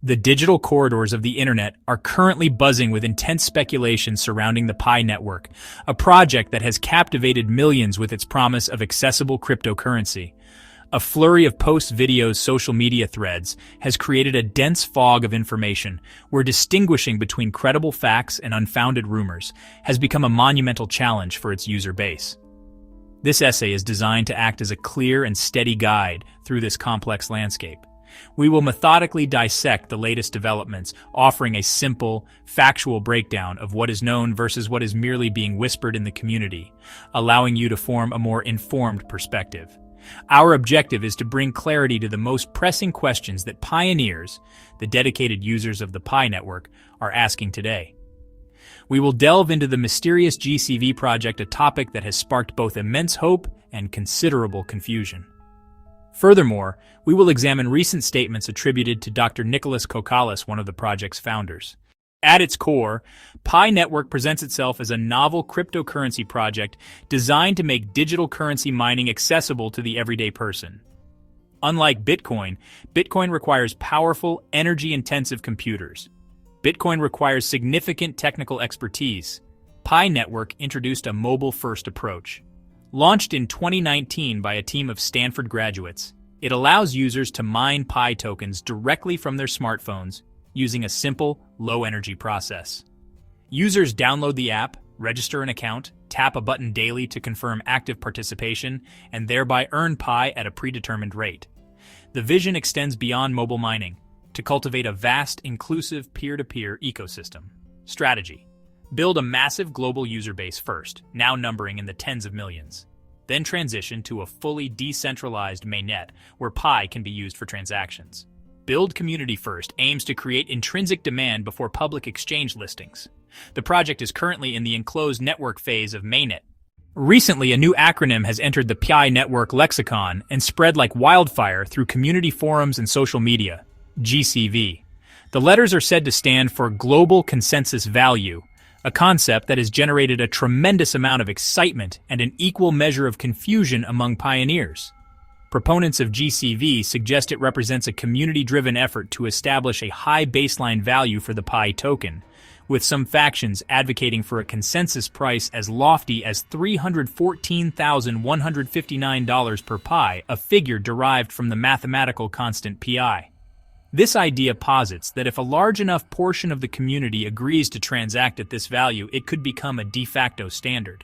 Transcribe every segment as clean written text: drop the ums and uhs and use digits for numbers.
The digital corridors of the internet are currently buzzing with intense speculation surrounding the Pi network, a project that has captivated millions with its promise of accessible cryptocurrency. A flurry of posts, videos, social media threads has created a dense fog of information where distinguishing between credible facts and unfounded rumors has become a monumental challenge for its user base. This essay is designed to act as a clear and steady guide through this complex landscape. We will methodically dissect the latest developments, offering a simple, factual breakdown of what is known versus what is merely being whispered in the community, allowing you to form a more informed perspective. Our objective is to bring clarity to the most pressing questions that pioneers, the dedicated users of the Pi network, are asking today. We will delve into the mysterious GCV project, a topic that has sparked both immense hope and considerable confusion. Furthermore, we will examine recent statements attributed to Dr. Nicholas Kokkalis, one of the project's founders. At its core, Pi Network presents itself as a novel cryptocurrency project designed to make digital currency mining accessible to the everyday person. Unlike Bitcoin, Bitcoin requires powerful, energy-intensive computers. Bitcoin requires significant technical expertise. Pi Network introduced a mobile-first approach. Launched in 2019 by a team of Stanford graduates, it allows users to mine Pi tokens directly from their smartphones using a simple, low-energy process. Users download the app, register an account, tap a button daily to confirm active participation, and thereby earn Pi at a predetermined rate. The vision extends beyond mobile mining to cultivate a vast, inclusive peer-to-peer ecosystem. Strategy: build a massive global user base first, now numbering in the tens of millions. Then transition to a fully decentralized mainnet where Pi can be used for transactions. Build community first aims to create intrinsic demand before public exchange listings. The project is currently in the enclosed network phase of mainnet. Recently, a new acronym has entered the Pi network lexicon and spread like wildfire through community forums and social media: GCV. The letters are said to stand for Global Consensus Value, a concept that has generated a tremendous amount of excitement and an equal measure of confusion among pioneers. Proponents of GCV suggest it represents a community-driven effort to establish a high baseline value for the Pi token, with some factions advocating for a consensus price as lofty as $314,159 per Pi, a figure derived from the mathematical constant Pi. This idea posits that if a large enough portion of the community agrees to transact at this value, it could become a de facto standard.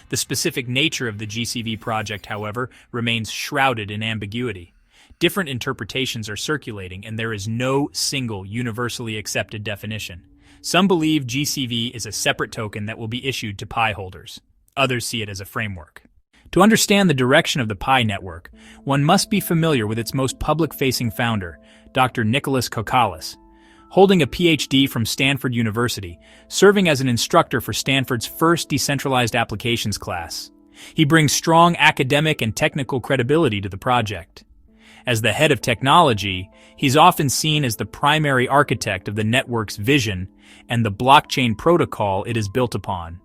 The specific nature of the GCV project, however, remains shrouded in ambiguity. Different interpretations are circulating, and there is no single universally accepted definition. Some believe GCV is a separate token that will be issued to Pi holders. Others see it as a framework. To understand the direction of the Pi network, one must be familiar with its most public-facing founder, Dr. Nicholas Kokkalis. Holding a PhD from Stanford University, serving as an instructor for Stanford's first decentralized applications class. He brings strong academic and technical credibility to the project. As the head of technology, he's often seen as the primary architect of the network's vision and the blockchain protocol it is built upon.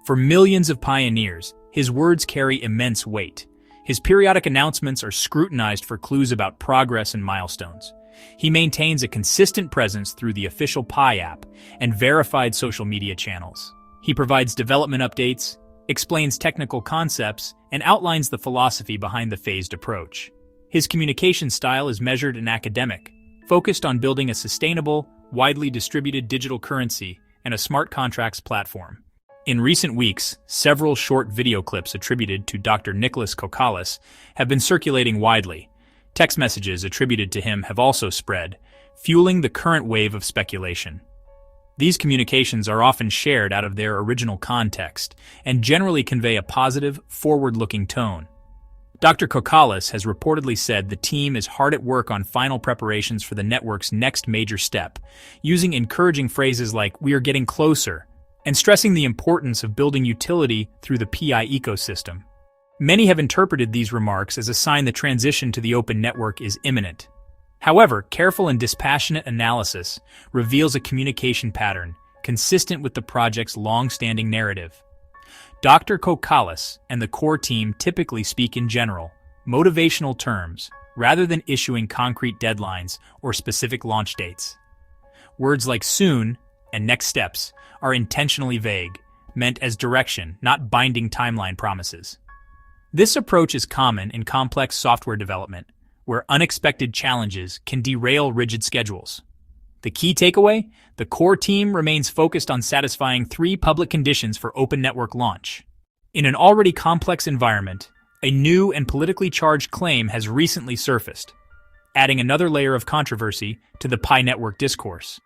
For millions of pioneers, his words carry immense weight. His periodic announcements are scrutinized for clues about progress and milestones. He maintains a consistent presence through the official Pi app and verified social media channels. He provides development updates, explains technical concepts, and outlines the philosophy behind the phased approach. His communication style is measured and academic, focused on building a sustainable, widely distributed digital currency and a smart contracts platform. In recent weeks, several short video clips attributed to Dr. Nicholas Kokkalis have been circulating widely. Text messages attributed to him have also spread, fueling the current wave of speculation. These communications are often shared out of their original context and generally convey a positive, forward-looking tone. Dr. Kokkalis has reportedly said the team is hard at work on final preparations for the network's next major step, using encouraging phrases like "we are getting closer," and stressing the importance of building utility through the Pi ecosystem. Many have interpreted these remarks as a sign the transition to the open network is imminent. However, careful and dispassionate analysis reveals a communication pattern consistent with the project's long-standing narrative. Dr. Kokkalis and the core team typically speak in general, motivational terms, rather than issuing concrete deadlines or specific launch dates. Words like soon and next steps are intentionally vague, meant as direction, not binding timeline promises. This approach is common in complex software development, where unexpected challenges can derail rigid schedules. The key takeaway? The core team remains focused on satisfying three public conditions for open network launch. In an already complex environment, a new and politically charged claim has recently surfaced, adding another layer of controversy to the Pi network discourse.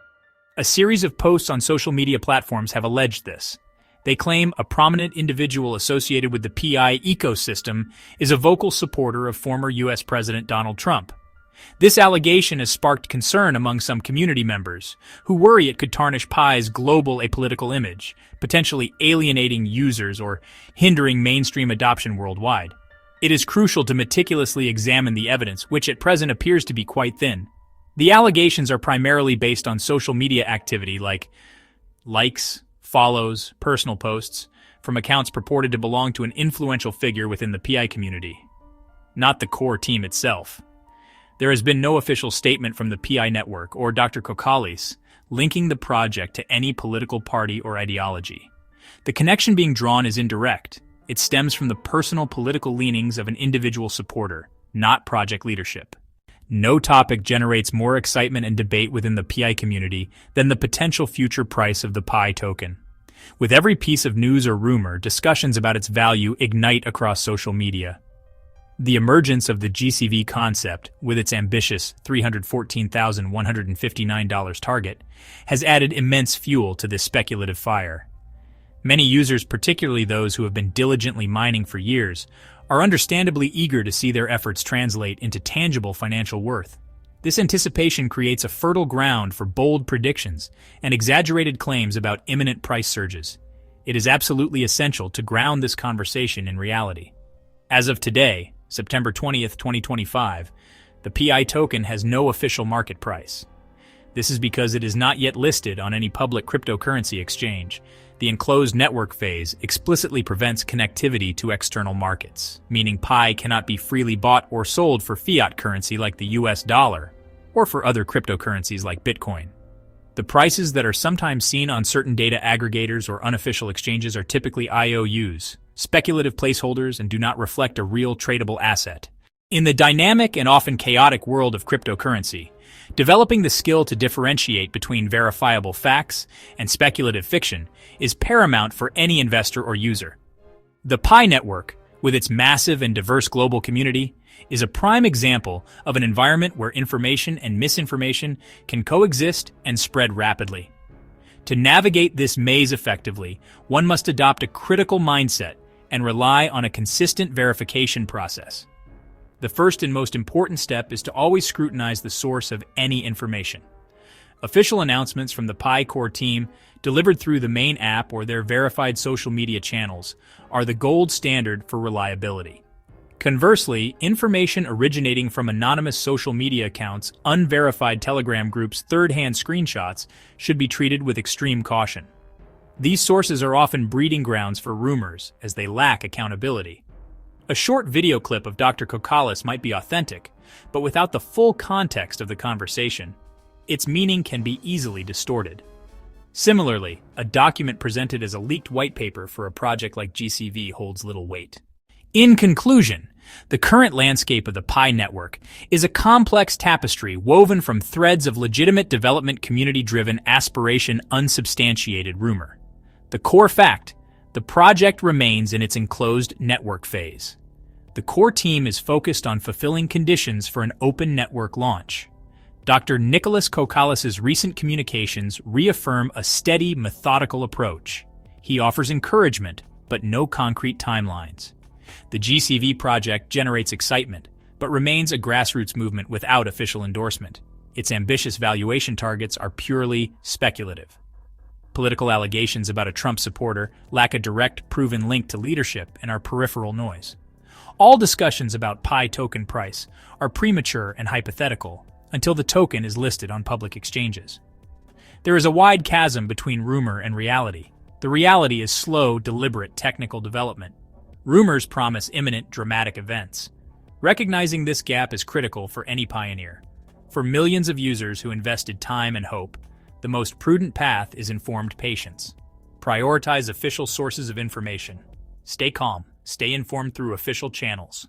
A series of posts on social media platforms have alleged this. They claim a prominent individual associated with the Pi ecosystem is a vocal supporter of former U.S. President Donald Trump. This allegation has sparked concern among some community members, who worry it could tarnish Pi's global apolitical image, potentially alienating users or hindering mainstream adoption worldwide. It is crucial to meticulously examine the evidence, which at present appears to be quite thin. The allegations are primarily based on social media activity like likes, follows, personal posts, from accounts purported to belong to an influential figure within the Pi community, not the core team itself. There has been no official statement from the Pi network or Dr. Kokalis linking the project to any political party or ideology. The connection being drawn is indirect. It stems from the personal political leanings of an individual supporter, not project leadership. No topic generates more excitement and debate within the Pi community than the potential future price of the Pi token. With every piece of news or rumor, discussions about its value ignite across social media. The emergence of the GCV concept, with its ambitious $314,159 target, has added immense fuel to this speculative fire. Many users, particularly those who have been diligently mining for years, are understandably eager to see their efforts translate into tangible financial worth. This anticipation creates a fertile ground for bold predictions and exaggerated claims about imminent price surges. It is absolutely essential to ground this conversation in reality. As of today, September 20th, 2025, the Pi token has no official market price. This is because it is not yet listed on any public cryptocurrency exchange. The enclosed network phase explicitly prevents connectivity to external markets, meaning Pi cannot be freely bought or sold for fiat currency like the US dollar, or for other cryptocurrencies like Bitcoin. The prices that are sometimes seen on certain data aggregators or unofficial exchanges are typically IOUs, speculative placeholders, and do not reflect a real tradable asset. In the dynamic and often chaotic world of cryptocurrency, developing the skill to differentiate between verifiable facts and speculative fiction is paramount for any investor or user. The Pi network, with its massive and diverse global community, is a prime example of an environment where information and misinformation can coexist and spread rapidly. To navigate this maze effectively, one must adopt a critical mindset and rely on a consistent verification process. The first and most important step is to always scrutinize the source of any information. Official announcements from the Pi core team, delivered through the main app or their verified social media channels, are the gold standard for reliability. Conversely, information originating from anonymous social media accounts, unverified Telegram groups, third-hand screenshots should be treated with extreme caution. These sources are often breeding grounds for rumors, as they lack accountability. A short video clip of Dr. Kokalis might be authentic, but without the full context of the conversation, its meaning can be easily distorted. Similarly, a document presented as a leaked white paper for a project like GCV holds little weight. In conclusion, the current landscape of the Pi network is a complex tapestry woven from threads of legitimate development, community-driven aspiration, unsubstantiated rumor. The core fact: the project remains in its enclosed network phase. The core team is focused on fulfilling conditions for an open network launch. Dr. Nicholas Kokalis's recent communications reaffirm a steady, methodical approach. He offers encouragement, but no concrete timelines. The GCV project generates excitement, but remains a grassroots movement without official endorsement. Its ambitious valuation targets are purely speculative. Political allegations about a Trump supporter lack a direct, proven link to leadership and are peripheral noise. All discussions about Pi token price are premature and hypothetical until the token is listed on public exchanges. There is a wide chasm between rumor and reality. The reality is slow, deliberate technical development. Rumors promise imminent, dramatic events. Recognizing this gap is critical for any pioneer. For millions of users who invested time and hope, the most prudent path is informed patience. Prioritize official sources of information. Stay calm, stay informed through official channels.